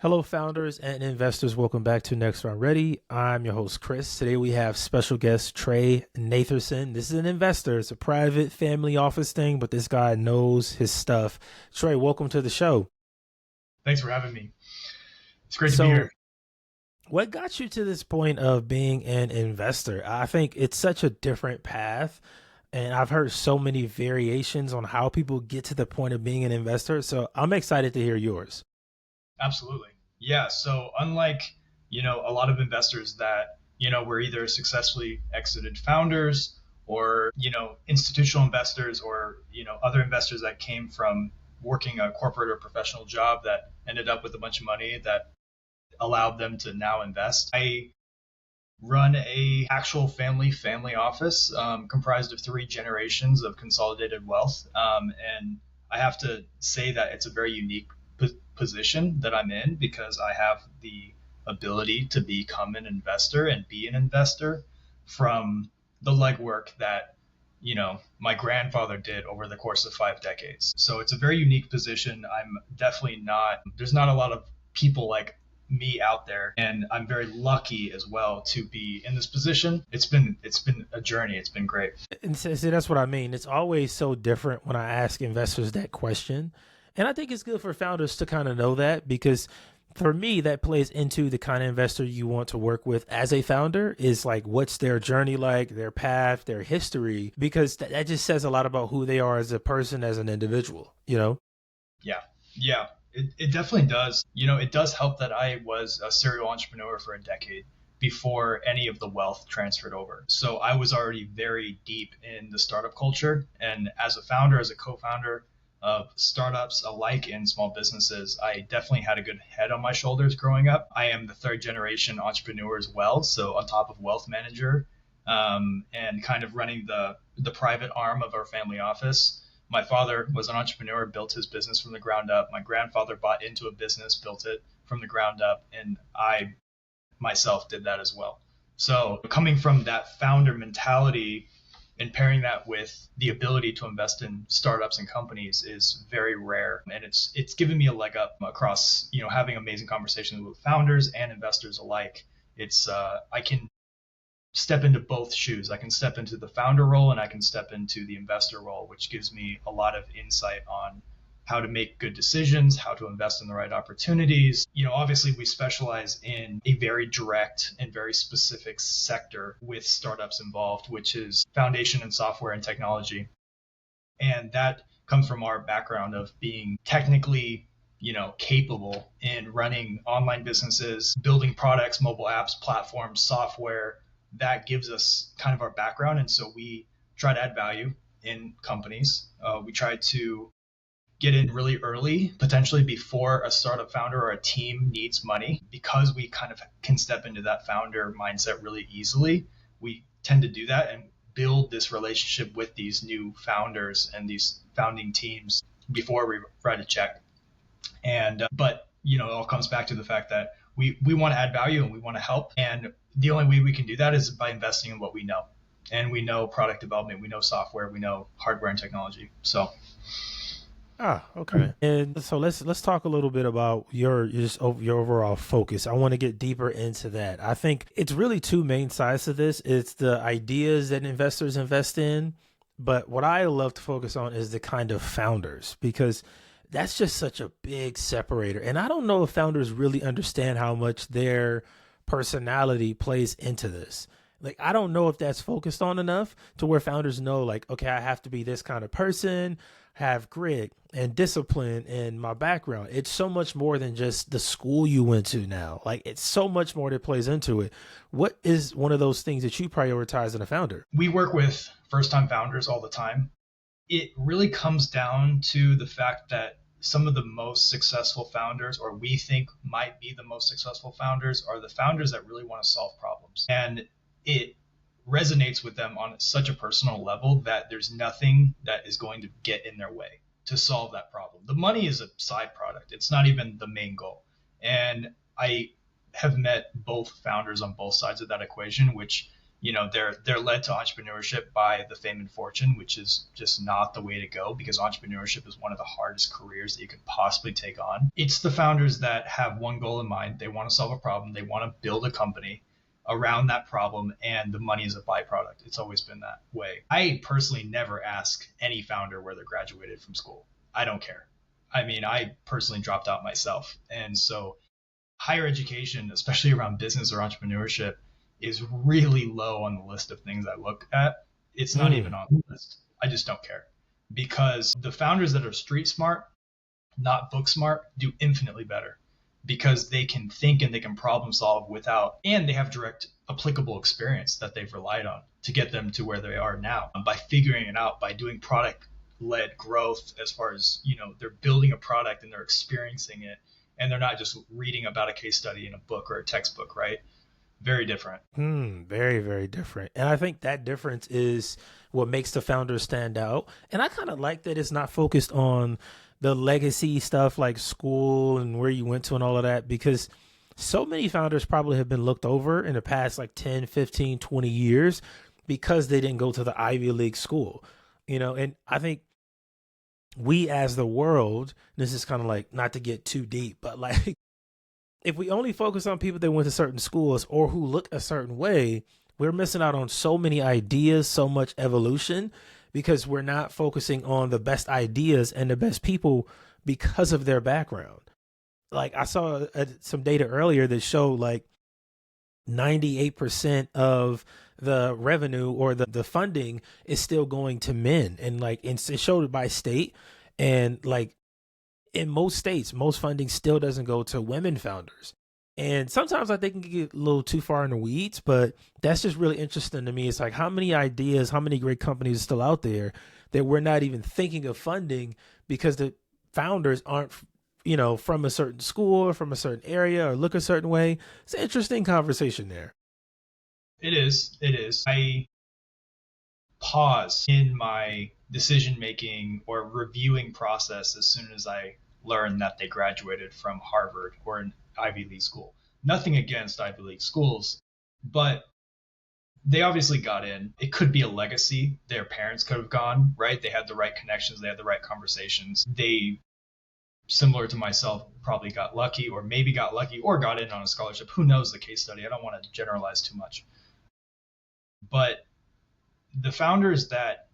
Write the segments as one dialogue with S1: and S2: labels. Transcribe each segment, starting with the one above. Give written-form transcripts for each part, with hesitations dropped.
S1: Hello, founders and investors. Welcome back to Next Round Ready. I'm your host, Chris. Today we have special guest Trey Natherson. This is an investor. It's a private family office thing, but this guy knows his stuff. Trey, welcome to the show.
S2: Thanks for having me. It's great to be here.
S1: What got you to this point of being an investor? I think it's such a different path, and I've heard so many variations on how people get to the point of being an investor. So I'm excited to hear yours.
S2: Absolutely. Yeah. So unlike, a lot of investors that, were either successfully exited founders or, institutional investors or, other investors that came from working a corporate or professional job that ended up with a bunch of money that allowed them to now invest. I run a actual family office comprised of 3 generations of consolidated wealth. And I have to say that it's a very unique position that I'm in because I have the ability to become an investor and be an investor from the legwork that my grandfather did over the course of 5 decades. So it's a very unique position. I'm definitely not, there's not a lot of people like me out there, and I'm very lucky as well to be in this position. It's been a journey. It's been great.
S1: And see, that's what I mean. It's always so different when I ask investors that question. And I think it's good for founders to kind of know that, because for me, that plays into the kind of investor you want to work with as a founder is like, what's their journey like, their path, their history, because that just says a lot about who they are as a person, as an individual,
S2: Yeah. It definitely does. It does help that I was a serial entrepreneur for a decade before any of the wealth transferred over. So I was already very deep in the startup culture. And as a founder, as a co-founder of startups alike in small businesses, I definitely had a good head on my shoulders growing up. I am the 3rd-generation entrepreneur as well. So on top of wealth manager and kind of running the private arm of our family office, my father was an entrepreneur, built his business from the ground up. My grandfather bought into a business, built it from the ground up, and I myself did that as well. So coming from that founder mentality and pairing that with the ability to invest in startups and companies is very rare. And it's given me a leg up across, having amazing conversations with founders and investors alike. I can step into both shoes. I can step into the founder role and I can step into the investor role, which gives me a lot of insight on how to make good decisions, how to invest in the right opportunities. Obviously we specialize in a very direct and very specific sector with startups involved, which is foundation and software and technology. And that comes from our background of being technically, capable in running online businesses, building products, mobile apps, platforms, software. That gives us kind of our background. And so we try to add value in companies. We try to get in really early, potentially before a startup founder or a team needs money, because we kind of can step into that founder mindset really easily. We tend to do that and build this relationship with these new founders and these founding teams before we write a check. But it all comes back to the fact that we want to add value and we want to help. And the only way we can do that is by investing in what we know. And we know product development, we know software, we know hardware and technology. So.
S1: Okay. And so let's talk a little bit about your overall focus. I want to get deeper into that. I think it's really 2 main sides to this. It's the ideas that investors invest in, but what I love to focus on is the kind of founders, because that's just such a big separator. And I don't know if founders really understand how much their personality plays into this. Like, I don't know if that's focused on enough to where founders know, like, okay, I have to be this kind of person, have grit and discipline in my background. It's so much more than just the school you went to now. Like, it's so much more that plays into it. What is one of those things that you prioritize in a founder?
S2: We work with first-time founders all the time. It really comes down to the fact that some of the most successful founders, or we think might be the most successful founders, are the founders that really want to solve problems. And it resonates with them on such a personal level that there's nothing that is going to get in their way to solve that problem. The money is a side product. It's not even the main goal. And I have met both founders on both sides of that equation, which, they're led to entrepreneurship by the fame and fortune, which is just not the way to go, because entrepreneurship is one of the hardest careers that you could possibly take on. It's the founders that have one goal in mind. They want to solve a problem. They want to build a company around that problem, and the money is a byproduct. It's always been that way. I personally never ask any founder where they graduated from school. I don't care. I mean, I personally dropped out myself. And so higher education, especially around business or entrepreneurship, is really low on the list of things I look at. It's not even on the list. I just don't care, because the founders that are street smart, not book smart, do infinitely better, because they can think and they can problem solve without, and they have direct applicable experience that they've relied on to get them to where they are now, by figuring it out, by doing product led growth, as far as, they're building a product and they're experiencing it, and they're not just reading about a case study in a book or a textbook, right? Very different.
S1: Very, very different. And I think that difference is what makes the founders stand out. And I kind of like that it's not focused on the legacy stuff like school and where you went to and all of that, because so many founders probably have been looked over in the past like 10, 15, 20 years because they didn't go to the Ivy League school, and I think we as the world, this is kind of like, not to get too deep, but like, if we only focus on people that went to certain schools or who look a certain way, we're missing out on so many ideas, so much evolution, because we're not focusing on the best ideas and the best people because of their background. Like, I saw some data earlier that showed like 98% of the revenue or the funding is still going to men. And like, it showed it by state. And like, in most states, most funding still doesn't go to women founders. And sometimes I think it can get a little too far in the weeds, but that's just really interesting to me. It's like, how many ideas, how many great companies are still out there that we're not even thinking of funding because the founders aren't, from a certain school or from a certain area or look a certain way. It's an interesting conversation there.
S2: It is. It is. I pause in my decision making or reviewing process as soon as I learn that they graduated from Harvard or an Ivy League school. Nothing against Ivy League schools, but they obviously got in. It could be a legacy. Their parents could have gone, right? They had the right connections. They had the right conversations. They, similar to myself, probably got lucky, or maybe got lucky, or got in on a scholarship. Who knows the case study? I don't want to generalize too much. But the founders that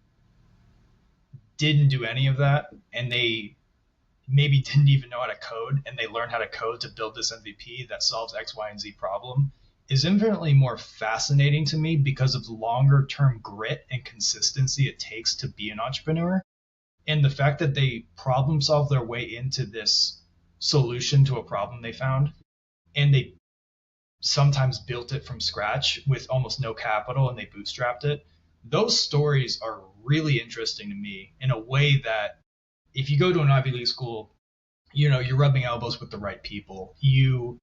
S2: didn't do any of that, and they maybe didn't even know how to code, and they learned how to code to build this MVP that solves X, Y, and Z problem, is infinitely more fascinating to me because of the longer term grit and consistency it takes to be an entrepreneur. And the fact that they problem solve their way into this solution to a problem they found, and they sometimes built it from scratch with almost no capital, and they bootstrapped it. Those stories are really interesting to me in a way that, if you go to an Ivy League school, you're rubbing elbows with the right people. You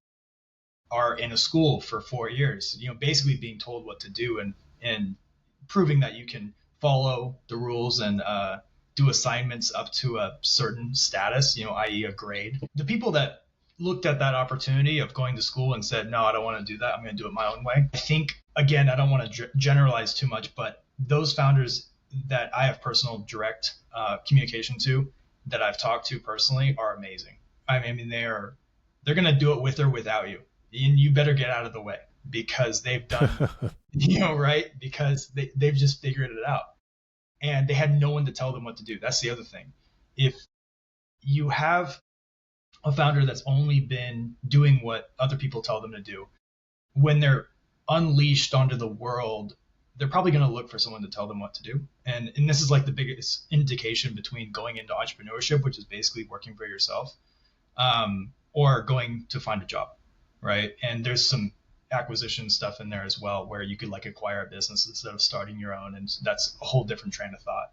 S2: are in a school for 4 years, basically being told what to do, and proving that you can follow the rules and do assignments up to a certain status, i.e. a grade. The people that looked at that opportunity of going to school and said, no, I don't want to do that, I'm going to do it my own way. I think, again, I don't want to generalize too much, but those founders that I have personal direct communication to, that I've talked to personally, are amazing. I mean, they're going to do it with or without you. And you better get out of the way, because they've done, right? Because they've just figured it out. And they had no one to tell them what to do. That's the other thing. If you have a founder that's only been doing what other people tell them to do, when they're unleashed onto the world, they're probably going to look for someone to tell them what to do. And this is like the biggest indication between going into entrepreneurship, which is basically working for yourself, or going to find a job, right? And there's some acquisition stuff in there as well, where you could like acquire a business instead of starting your own. And that's a whole different train of thought.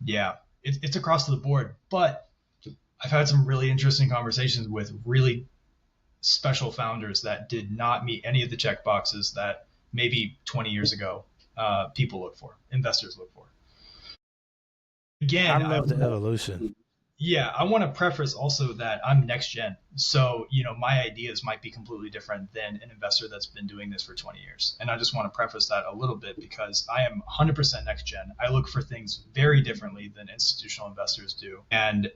S2: Yeah, it's across the board, but I've had some really interesting conversations with really special founders that did not meet any of the check boxes that maybe 20 years ago investors look for. Again,
S1: I love the evolution.
S2: Yeah, I want to preface also that I'm next gen. So, my ideas might be completely different than an investor that's been doing this for 20 years. And I just want to preface that a little bit because I am 100% next gen. I look for things very differently than institutional investors do. And,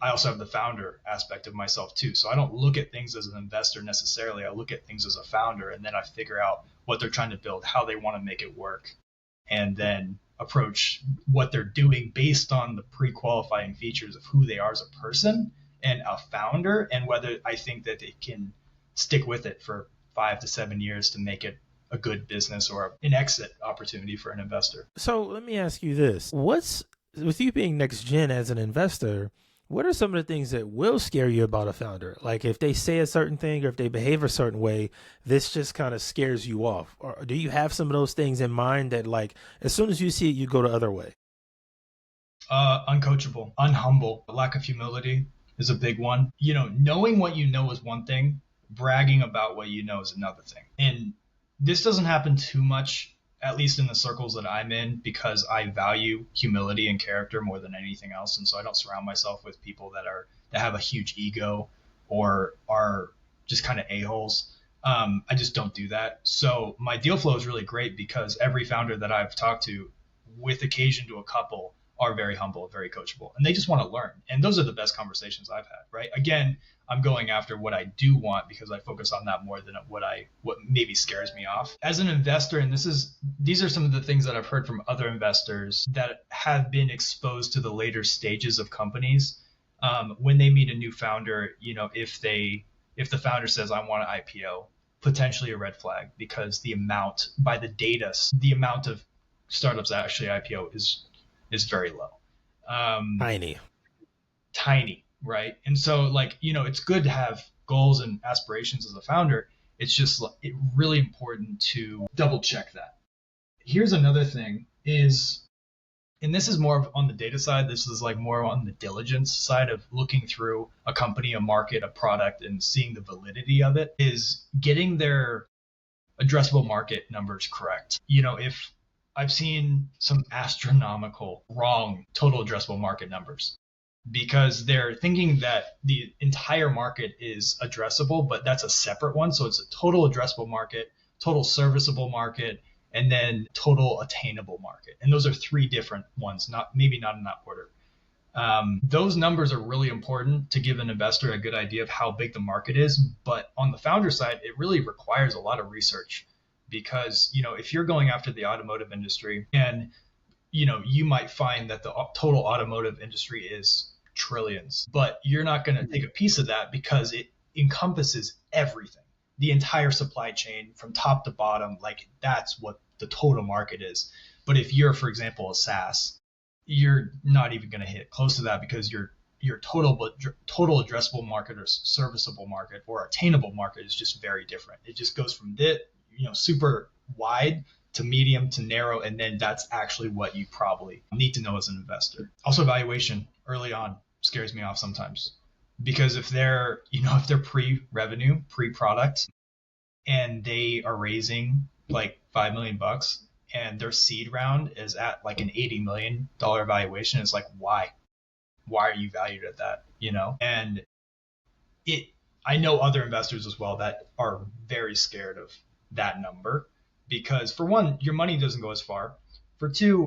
S2: I also have the founder aspect of myself too. So I don't look at things as an investor necessarily. I look at things as a founder, and then I figure out what they're trying to build, how they want to make it work, and then approach what they're doing based on the pre-qualifying features of who they are as a person and a founder, and whether I think that they can stick with it for 5 to 7 years to make it a good business or an exit opportunity for an investor.
S1: So let me ask you this. What's, with you being next gen as an investor, what are some of the things that will scare you about a founder? Like if they say a certain thing or if they behave a certain way, this just kind of scares you off. Or do you have some of those things in mind that like as soon as you see it, you go the other way?
S2: Uncoachable, unhumble, lack of humility is a big one. Knowing what you know is one thing, bragging about what you know is another thing. And this doesn't happen too much, at least in the circles that I'm in, because I value humility and character more than anything else. And so I don't surround myself with people that have a huge ego or are just kind of a-holes. I just don't do that. So my deal flow is really great because every founder that I've talked to, with occasion to a couple, are very humble, very coachable, and they just want to learn. And those are the best conversations I've had, right? Again, I'm going after what I do want because I focus on that more than what maybe scares me off. As an investor, and these are some of the things that I've heard from other investors that have been exposed to the later stages of companies. When they meet a new founder, if the founder says, I want an IPO, potentially a red flag, because the amount of startups that actually IPO is very low.
S1: Tiny.
S2: Tiny, right? And so, it's good to have goals and aspirations as a founder. It's just really important to double check that. Here's another thing is, and this is more on the data side, this is like more on the diligence side of looking through a company, a market, a product, and seeing the validity of it, is getting their addressable market numbers correct. If I've seen some astronomical wrong total addressable market numbers because they're thinking that the entire market is addressable, but that's a separate one. So it's a total addressable market, total serviceable market, and then total attainable market. And those are three different ones, maybe not in that order. Those numbers are really important to give an investor a good idea of how big the market is. But on the founder side, it really requires a lot of research because, if you're going after the automotive industry and, you might find that the total automotive industry is trillions, but you're not going to take a piece of that because it encompasses everything, the entire supply chain from top to bottom. Like that's what the total market is. But if you're, for example, a SaaS, you're not even going to hit close to that because your total addressable market or serviceable market or attainable market is just very different. It just goes from super wide to medium to narrow, and then that's actually what you probably need to know as an investor. Also, valuation early on scares me off sometimes because if they're pre-revenue, pre-product, and they are raising like $5 million and their seed round is at like an $80 million valuation, it's like, why are you valued at that? And I know other investors as well that are very scared of that number because, for one, your money doesn't go as far. For two,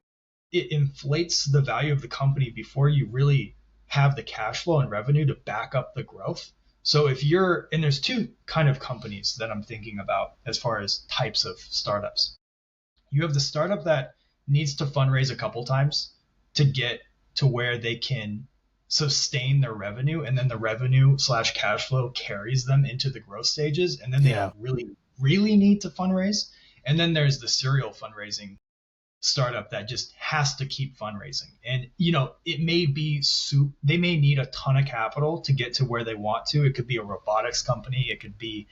S2: it inflates the value of the company before you really have the cash flow and revenue to back up the growth. So and there's two kind of companies that I'm thinking about as far as types of startups. You have the startup that needs to fundraise a couple times to get to where they can sustain their revenue, and then the revenue / cash flow carries them into the growth stages, and then they don't really need to fundraise. And then there's the serial fundraising startup that just has to keep fundraising. And it may be they may need a ton of capital to get to where they want to. It could be a robotics company, it could be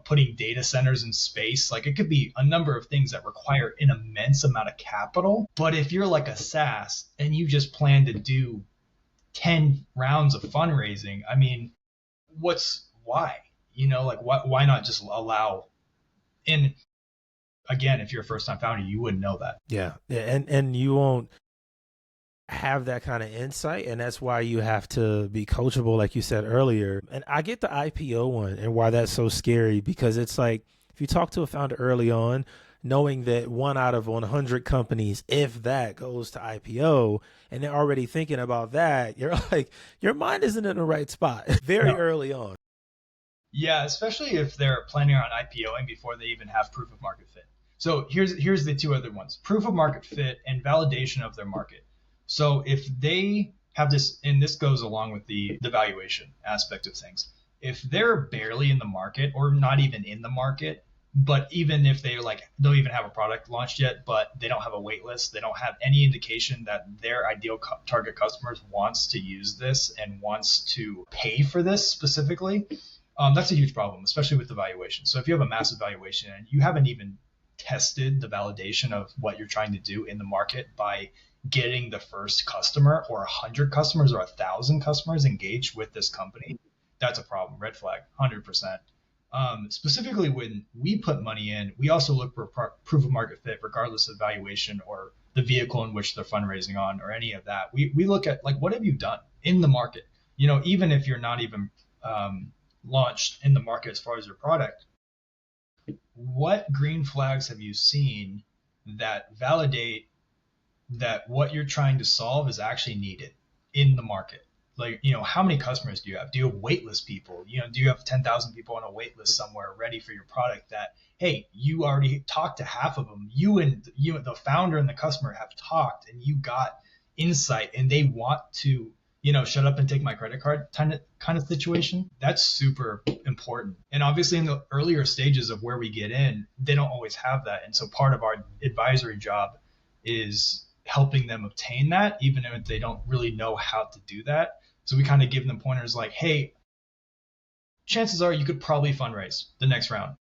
S2: putting data centers in space. Like it could be a number of things that require an immense amount of capital. But if you're like a SaaS and you just plan to do 10 rounds of fundraising, I mean, why? Why not just allow? And again, if you're a first time founder, you wouldn't know that.
S1: Yeah. And you won't, have that kind of insight, and that's why you have to be coachable, like you said earlier. And I get the IPO one and why that's so scary, because it's like if you talk to a founder early on, knowing that one out of 100 companies, if that, goes to IPO, and they're already thinking about that, you're like, your mind isn't in the right spot very
S2: No.
S1: early on.
S2: Yeah, especially if they're planning on IPOing before they even have proof of market fit. So here's the two other ones: proof of market fit and validation of their market. So if they have this, and this goes along with the valuation aspect of things, if they're barely in the market or not even in the market, but even if they like don't even have a product launched yet, but they don't have a wait list, they don't have any indication that their ideal target customers wants to use this and wants to pay for this specifically, that's a huge problem, especially with the valuation. So if you have a massive valuation and you haven't even tested the validation of what you're trying to do in the market by getting the first customer or 100 customers or 1,000 customers engaged with this company, that's a problem. Red flag, 100%. Specifically, when we put money in, we also look for proof of market fit, regardless of valuation or the vehicle in which they're fundraising on or any of that. We look at like, what have you done in the market? You know, even if you're not even launched in the market as far as your product, what green flags have you seen that validate that what you're trying to solve is actually needed in the market? Like, you know, how many customers do you have? Do you have waitlist people? You know, do you have 10,000 people on a waitlist somewhere ready for your product that, hey, you already talked to half of them. You and the founder and the customer have talked and you got insight and they want to, you know, shut up and take my credit card kind of situation. That's super important. And obviously in the earlier stages of where we get in, they don't always have that. And so part of our advisory job is helping them obtain that, even if they don't really know how to do that. So we kind of give them pointers like, hey, chances are you could probably fundraise the next round.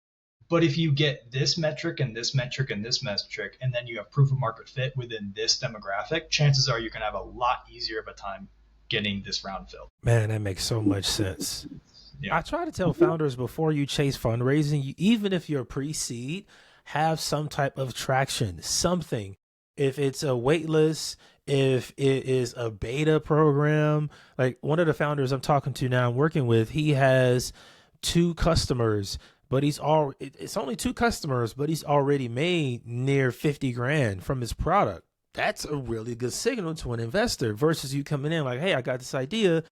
S2: But if you get this metric and this metric and this metric, and then you have proof of market fit within this demographic, chances are you're going to have a lot easier of a time getting this round filled.
S1: Man, that makes so much sense.
S2: Yeah.
S1: I try to tell founders before you chase fundraising, even if you're pre-seed, have some type of traction, something. If it's a wait list, if it is a beta program, like one of the founders I'm talking to now, I'm working with, he has 2 customers, but it's only 2 customers, but he's already made near 50 grand from his product. That's a really good signal to an investor versus you coming in like, hey, I got this idea.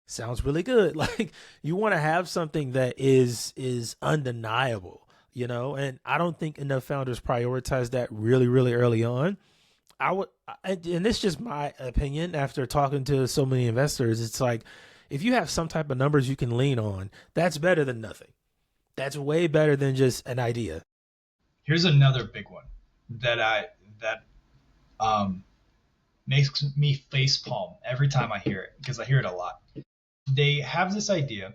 S1: Sounds really good. Like you want to have something that is undeniable, you know, and I don't think enough founders prioritize that really, really early on. And this is just my opinion after talking to so many investors. It's like, if you have some type of numbers you can lean on, that's better than nothing. That's way better than just an idea.
S2: Here's another big one that um, makes me face palm every time I hear it, because I hear it a lot. They have this idea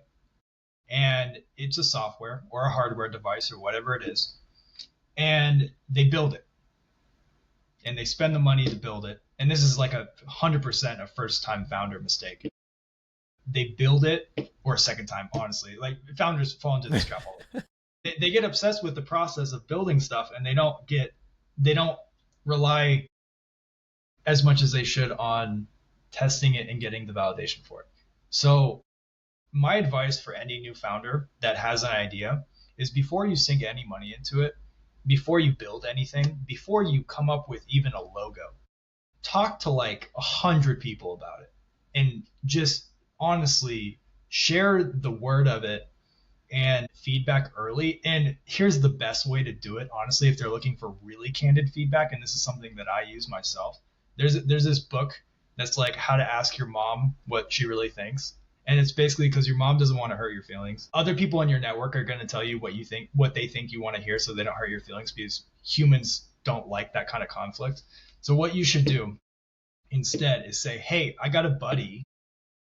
S2: and it's a software or a hardware device or whatever it is, and they build it and they spend the money to build it. And this is like 100% a first time founder mistake. They build it, or a second time, honestly. Like founders fall into this trap all the time. They get obsessed with the process of building stuff and they don't rely as much as they should on testing it and getting the validation for it. So my advice for any new founder that has an idea is, before you sink any money into it, before you build anything, before you come up with even a logo, talk to like 100 people about it and just honestly share the word of it and feedback early. And here's the best way to do it, honestly, if they're looking for really candid feedback, and this is something that I use myself. There's this book that's like how to ask your mom what she really thinks. And it's basically because your mom doesn't want to hurt your feelings. Other people in your network are going to tell you what they think you want to hear, so they don't hurt your feelings, because humans don't like that kind of conflict. So what you should do instead is say, hey, I got a buddy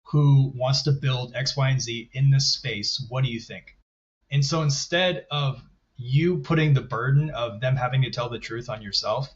S2: who wants to build X, Y, and Z in this space. What do you think? And so instead of you putting the burden of them having to tell the truth on yourself,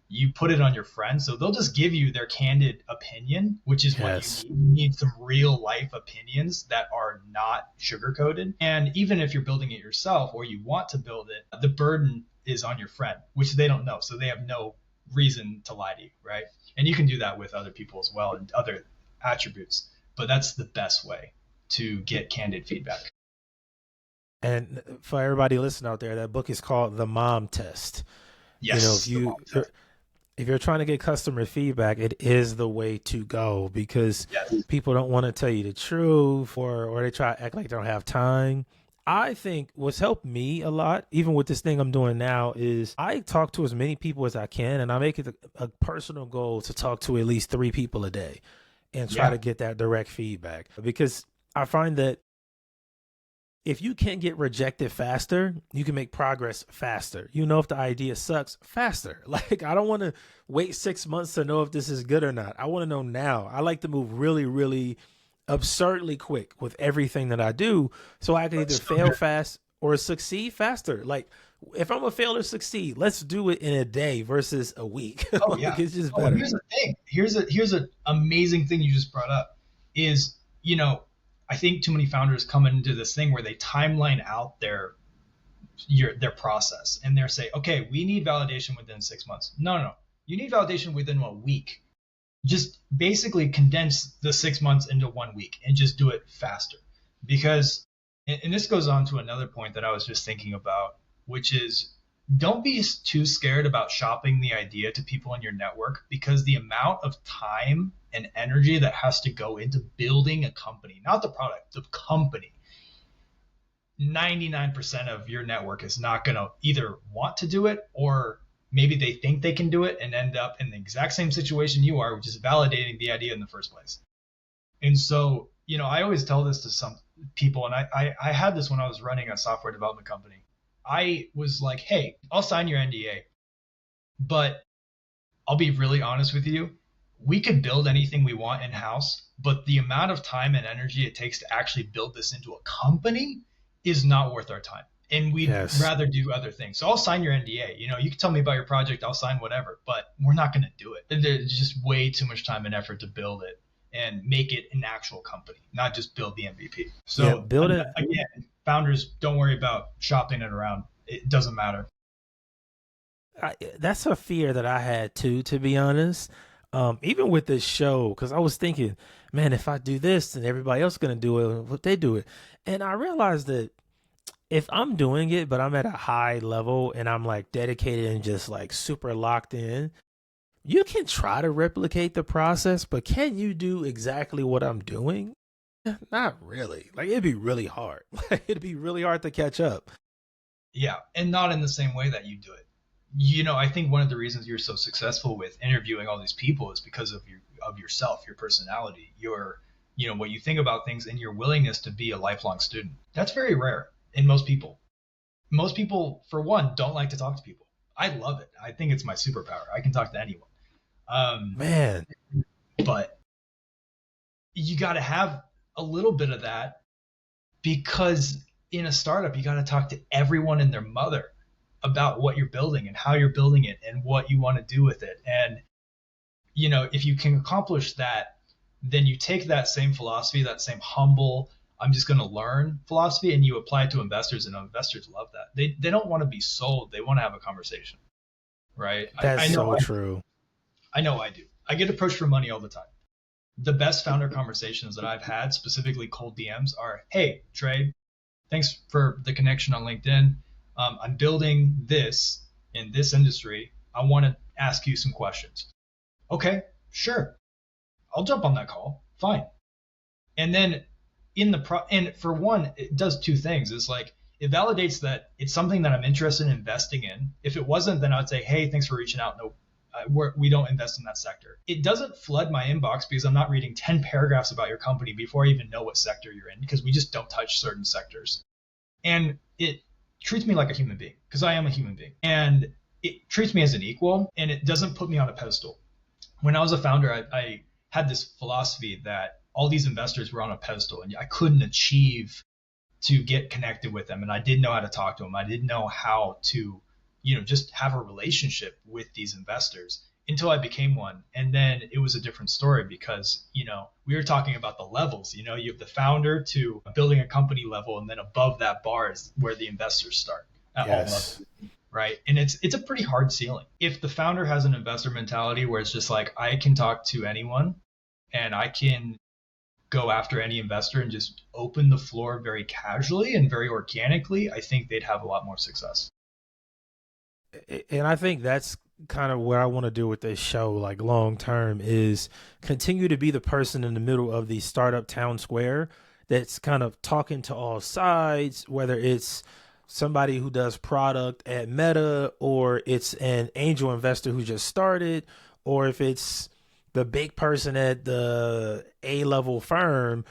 S2: you put it on your friend. So they'll just give you their candid opinion, which is
S1: Yes.
S2: what you need. You need some real life opinions that are not sugar coated. And even if you're building it yourself or you want to build it, the burden is on your friend, which they don't know. So they have no reason to lie to you, right? And you can do that with other people as well and other attributes, but that's the best way to get candid feedback.
S1: And for everybody listening out there, that book is called The Mom Test.
S2: Yes,
S1: If you're trying to get customer feedback, it is the way to go, because
S2: yes,
S1: people don't want to tell you the truth, or they try to act like they don't have time. I think what's helped me a lot, even with this thing I'm doing now, is I talk to as many people as I can, and I make it a personal goal to talk to at least 3 people a day and try to get that direct feedback, because I find that if you can get rejected faster, you can make progress faster. If the idea sucks, faster. Like, I don't want to wait 6 months to know if this is good or not. I want to know now. I like to move really, really absurdly quick with everything that I do, so I can either fail fast or succeed faster. Like, if I'm gonna fail or succeed, let's do it in a day versus a week.
S2: Oh yeah.
S1: It's just better.
S2: Here's the thing. Here's an amazing thing you just brought up is, I think too many founders come into this thing where they timeline out their process, and they're say, okay, we need validation within 6 months. No. You need validation within a week. Just basically condense the 6 months into 1 week and just do it faster. Because, and this goes on to another point that I was just thinking about, which is, don't be too scared about shopping the idea to people in your network, because the amount of time and energy that has to go into building a company, not the product, the company, 99% of your network is not going to either want to do it, or maybe they think they can do it and end up in the exact same situation you are, which is validating the idea in the first place. And so, I always tell this to some people, and I had this when I was running a software development company. I was like, hey, I'll sign your NDA, but I'll be really honest with you. We could build anything we want in-house, but the amount of time and energy it takes to actually build this into a company is not worth our time. And we'd rather do other things. So I'll sign your NDA. You can tell me about your project, I'll sign whatever, but we're not going to do it. There's just way too much time and effort to build it and make it an actual company, not just build the MVP. So
S1: build it.
S2: Again, founders, don't worry about shopping it around. It doesn't matter.
S1: That's a fear that I had too, to be honest. Even with this show, because I was thinking, man, if I do this, then everybody else is going to do it. What they do it. And I realized that if I'm doing it, but I'm at a high level and I'm like dedicated and just like super locked in, you can try to replicate the process, but can you do exactly what I'm doing? Not really. Like, it'd be really hard. It'd be really hard to catch up.
S2: Yeah, and not in the same way that you do it. I think one of the reasons you're so successful with interviewing all these people is because of yourself, your personality, your what you think about things, and your willingness to be a lifelong student. That's very rare in most people. Most people, for one, don't like to talk to people. I love it. I think it's my superpower. I can talk to anyone.
S1: Man,
S2: but you got to have a little bit of that, because in a startup, you got to talk to everyone and their mother about what you're building and how you're building it and what you want to do with it. And, if you can accomplish that, then you take that same philosophy, that same humble, I'm just going to learn philosophy, and you apply it to investors, and investors love that. They don't want to be sold. They want to have a conversation, right?
S1: That's so true.
S2: I know I do. I get approached for money all the time. The best founder conversations that I've had, specifically cold DMs, are, hey, Trey, thanks for the connection on LinkedIn. I'm building this in this industry. I want to ask you some questions. Okay, sure. I'll jump on that call. Fine. And then and for one, it does two things. It's like, it validates that it's something that I'm interested in investing in. If it wasn't, then I would say, hey, thanks for reaching out. No, we don't invest in that sector. It doesn't flood my inbox because I'm not reading 10 paragraphs about your company before I even know what sector you're in, because we just don't touch certain sectors. And it treats me like a human being, because I am a human being. And it treats me as an equal, and it doesn't put me on a pedestal. When I was a founder, I had this philosophy that all these investors were on a pedestal, and I couldn't achieve to get connected with them. And I didn't know how to talk to them. I didn't know how to, just have a relationship with these investors until I became one. And then it was a different story, because, we were talking about the levels. You have the founder to building a company level, and then above that bar is where the investors start at all levels. right? And it's a pretty hard ceiling. If the founder has an investor mentality where it's just like, I can talk to anyone and I can go after any investor and just open the floor very casually and very organically, I think they'd have a lot more success.
S1: And I think that's kind of what I want to do with this show, like long term, is continue to be the person in the middle of the startup town square that's kind of talking to all sides, whether it's somebody who does product at Meta, or it's an angel investor who just started, or if it's the big person at the A level firm.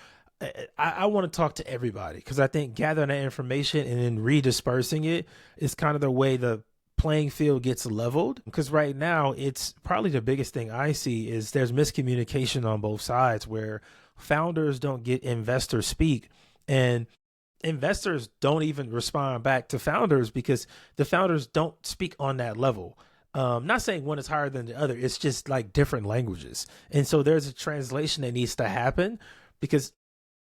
S1: I want to talk to everybody because I think gathering that information and then redispersing it is kind of the way the playing field gets leveled. Because right now, it's probably the biggest thing I see is there's miscommunication on both sides where founders don't get investors speak, and investors don't even respond back to founders because the founders don't speak on that level. Not saying one is higher than the other. It's just like different languages. And so there's a translation that needs to happen because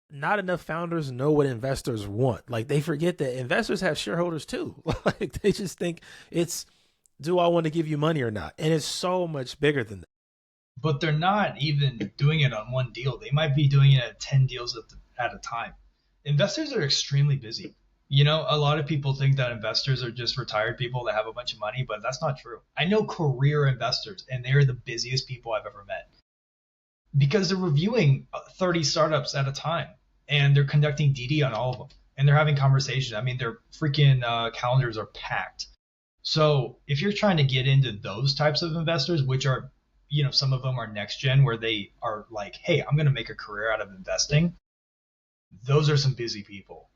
S1: not enough founders know what investors want. Like they forget that investors have shareholders too. Like they just think it's, do I want to give you money or not? And it's so much bigger than that.
S2: But they're not even doing it on one deal. They might be doing it at 10 deals at a time. Investors are extremely busy. You know, a lot of people think that investors are just retired people that have a bunch of money, but that's not true. I know career investors, and they're the busiest people I've ever met because they're reviewing 30 startups at a time and they're conducting DD on all of them and they're having conversations. I mean, their freaking calendars are packed. So if you're trying to get into those types of investors, which are, you know, some of them are next gen where they are like, hey, I'm going to make a career out of investing. Those are some busy people.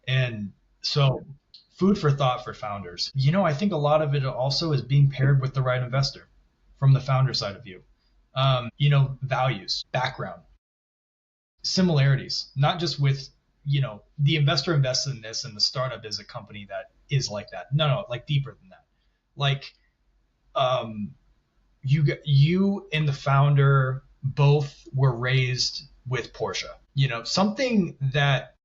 S2: And so food for thought for founders. You know, I think a lot of it also is being paired with the right investor from the founder side of you. You know, values, background, similarities, not just with, you know, the investor invests in this and the startup is a company that is like that. No, like deeper than that. Like, you and the founder both were raised with Porsche. You know, something that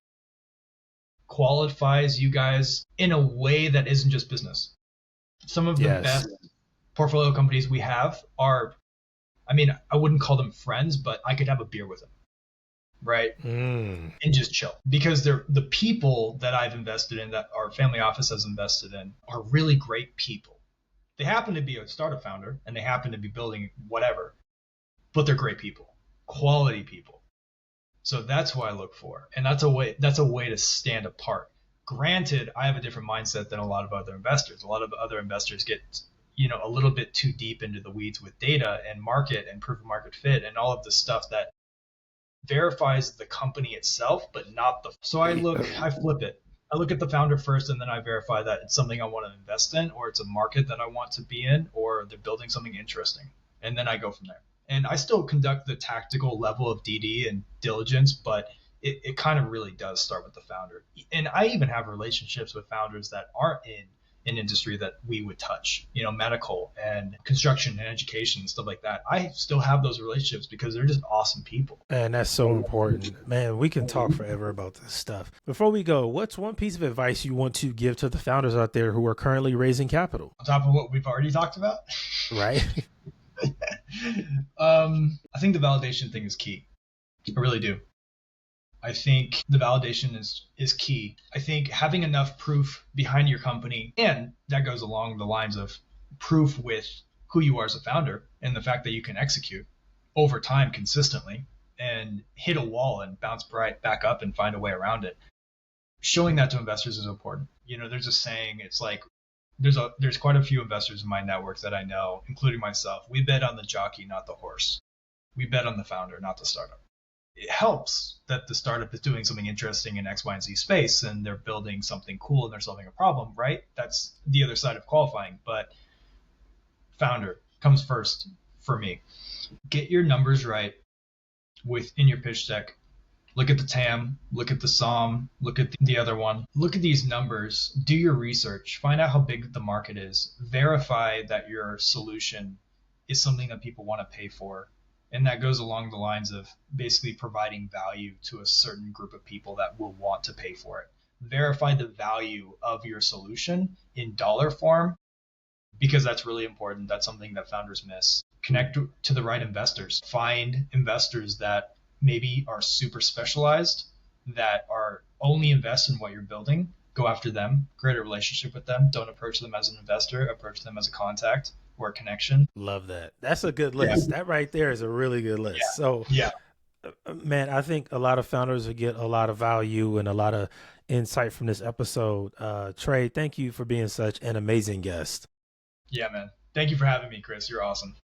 S2: qualifies you guys in a way that isn't just business. Some of the
S1: Yes.
S2: best portfolio companies we have are, I mean, I wouldn't call them friends, but I could have a beer with them, right? And just chill because they're the people that I've invested in, that our family office has invested in, are really great people. They happen to be a startup founder and they happen to be building whatever, but they're great people, quality people. So that's what I look for. And that's a way to stand apart. Granted, I have a different mindset than a lot of other investors. A lot of other investors get, you know, a little bit too deep into the weeds with data and market and proof of market fit and all of the stuff that verifies the company itself, but not the. So I flip it. I look at the founder first, and then I verify that it's something I want to invest in, or it's a market that I want to be in, or they're building something interesting, and then I go from there. And I still conduct the tactical level of DD and diligence, but it kind of really does start with the founder. And I even have relationships with founders that aren't in an industry that we would touch, you know, medical and construction and education and stuff like that. I still have those relationships because they're just awesome people.
S1: And that's so important. Man, we can talk forever about this stuff. Before we go, what's one piece of advice you want to give to the founders out there who are currently raising capital?
S2: On top of what we've already talked about,
S1: Right?
S2: I think the validation thing is key. I really do. I think the validation is key. I think having enough proof behind your company, and that goes along the lines of proof with who you are as a founder and the fact that you can execute over time consistently and hit a wall and bounce right back up and find a way around it. Showing that to investors is important. You know, there's a saying, it's like there's quite a few investors in my network that I know, including myself. We bet on the jockey, not the horse. We bet on the founder, not the startup. It helps that the startup is doing something interesting in X, Y, and Z space and they're building something cool and they're solving a problem, right? That's the other side of qualifying. But founder comes first for me. Get your numbers right within your pitch deck. Look at the TAM, look at the SOM, look at the other one. Look at these numbers, do your research, find out how big the market is, verify that your solution is something that people want to pay for. And that goes along the lines of basically providing value to a certain group of people that will want to pay for it. verify the value of your solution in dollar form, because that's really important. That's something that founders miss. Connect to the right investors. Find investors that maybe are super specialized, that are only invest in what you're building. Go after them, create a relationship with them. Don't approach them as an investor, approach them as a contact or a connection.
S1: Love that. That's a good
S2: Yeah.
S1: list. That right there is a really good list. So,
S2: Yeah.
S1: man, I think a lot of founders will get a lot of value and a lot of insight from this episode. Trey, thank you for being such an amazing guest.
S2: Yeah, man. Thank you for having me, Chris. You're awesome.